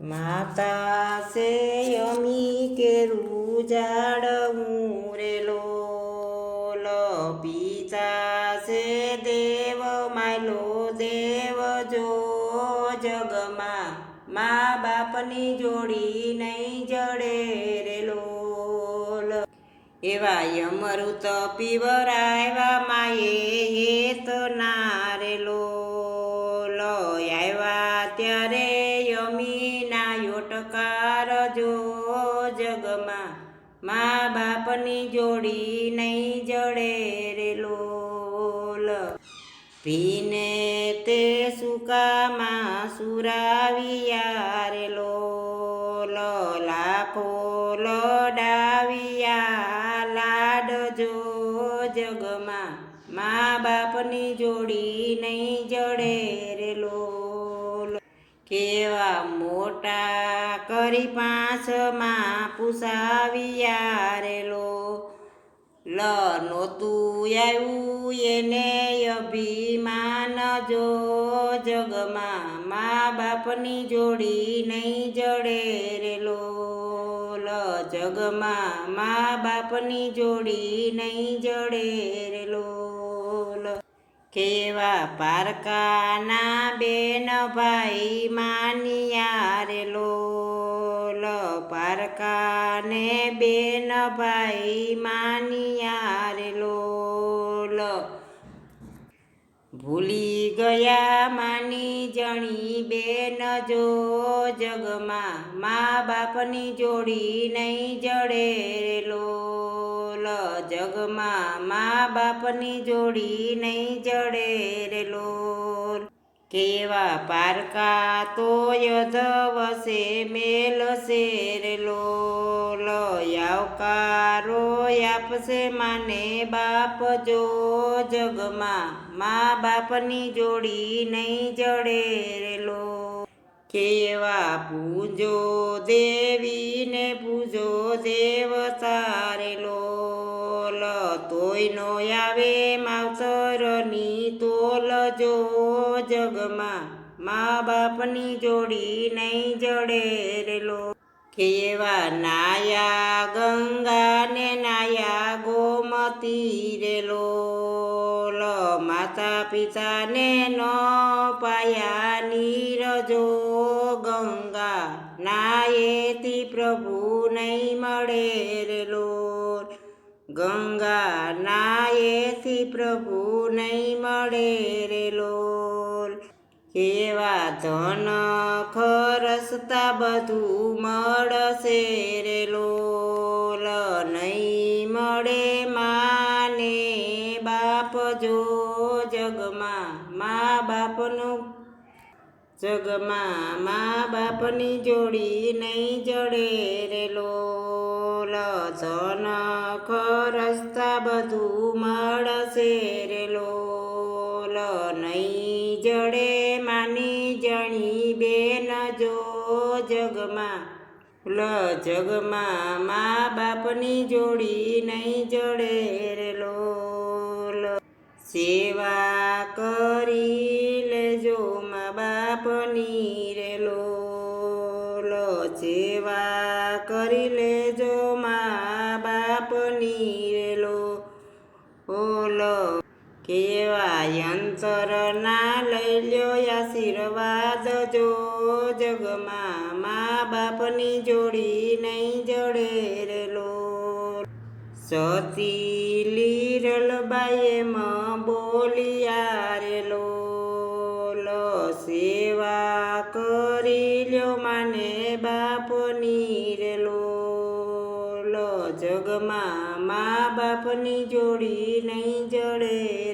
માતા છે અમી કેરું જાડવું રે લોલ પિતા છે દેવ માયલો દેવ જો જગમાં મા બાપની જોડી નહીં જડે રે લોલ એવા અમૃત પીવરાવ્યા માયે હેત ના રે લોલ આવ્યા ત્યારે યમીના યોટકાર જો જગમાં મા બાપની જોડી નહીં જડે રે લોલ પીને તે સુકામાં સુરાવિયા રે લોલ લાખો લડાવિયા લાડ જો જગમાં મા બાપની જોડી નહીં જડે રે લોલ કેવા મોટા કરી પાંચમાં પૂછાવિયા રે લોલ નહોતું આવ્યું એને અભિમાન જો જગમાં મા બાપની જોડી નહીં જડે રે લોલ જગમાં મા બાપની જોડી નહીં જડે રે લોલ કેવા પારકાના બેન ભાઈ માનિયા રે લોલ પારકાને બેન ભાઈ માનિયા રે લોલ ભૂલી ગયા માની જણી બેન જો જગમાં મા બાપની જોડી નહીં જડે રે લોલ જગમાં મા બાપની જોડી નહીં જડે રે લોલ કેવા પારકા તો યધવસે મેલશે રે લોલ આવકારો આપશે માને બાપ જો જગમાં મા બાપની જોડી નહીં જડે રે લોલ કેવા પૂજો દેવીને પૂજો દેવતા રે લોલ તોય નો આવે માવતરની તોલ જો જગમાં મા બાપની જોડી નહીં જડે રે લોલ કેવા નાયા ગંગાને નાયા ગોમતી રે લોલ માતા પિતાને ન પાયા નીરજો ગંગા નાયેથી પ્રભુ નહીં મળે રે લોલ ગંગા નાયેથી પ્રભુ નહીં મળે રે લોલ કેવા ધન ખરસતા બધું મળશે રે લોલ નહીં મળે માને બાપ જો જગમાં મા બાપનું જગમાં મા બાપની જોડી નહીં જડે રે લોલ ધન ખરસતા બધું મળશે રે લોલ નહીં જડે માની જણી બેન જો જગમાં જગમાં મા બાપની જોડી નહીં જડે રે લોલ સેવા કરી લેજો મા બાપની રે લોલ સેવા કરી લેજો મા બાપની રે લોલ કેવા યંતર ના લઈ લ્યો આશીર્વાદ જો જગમાં મા બાપની જોડી નહીં જડે રે લોલ સતી લીરલબાઈએ બોલિયા રે લોલ સેવા કરી લ્યો માને બાપની રે લોલ જગમાં મા બાપની જોડી નહીં જડે રે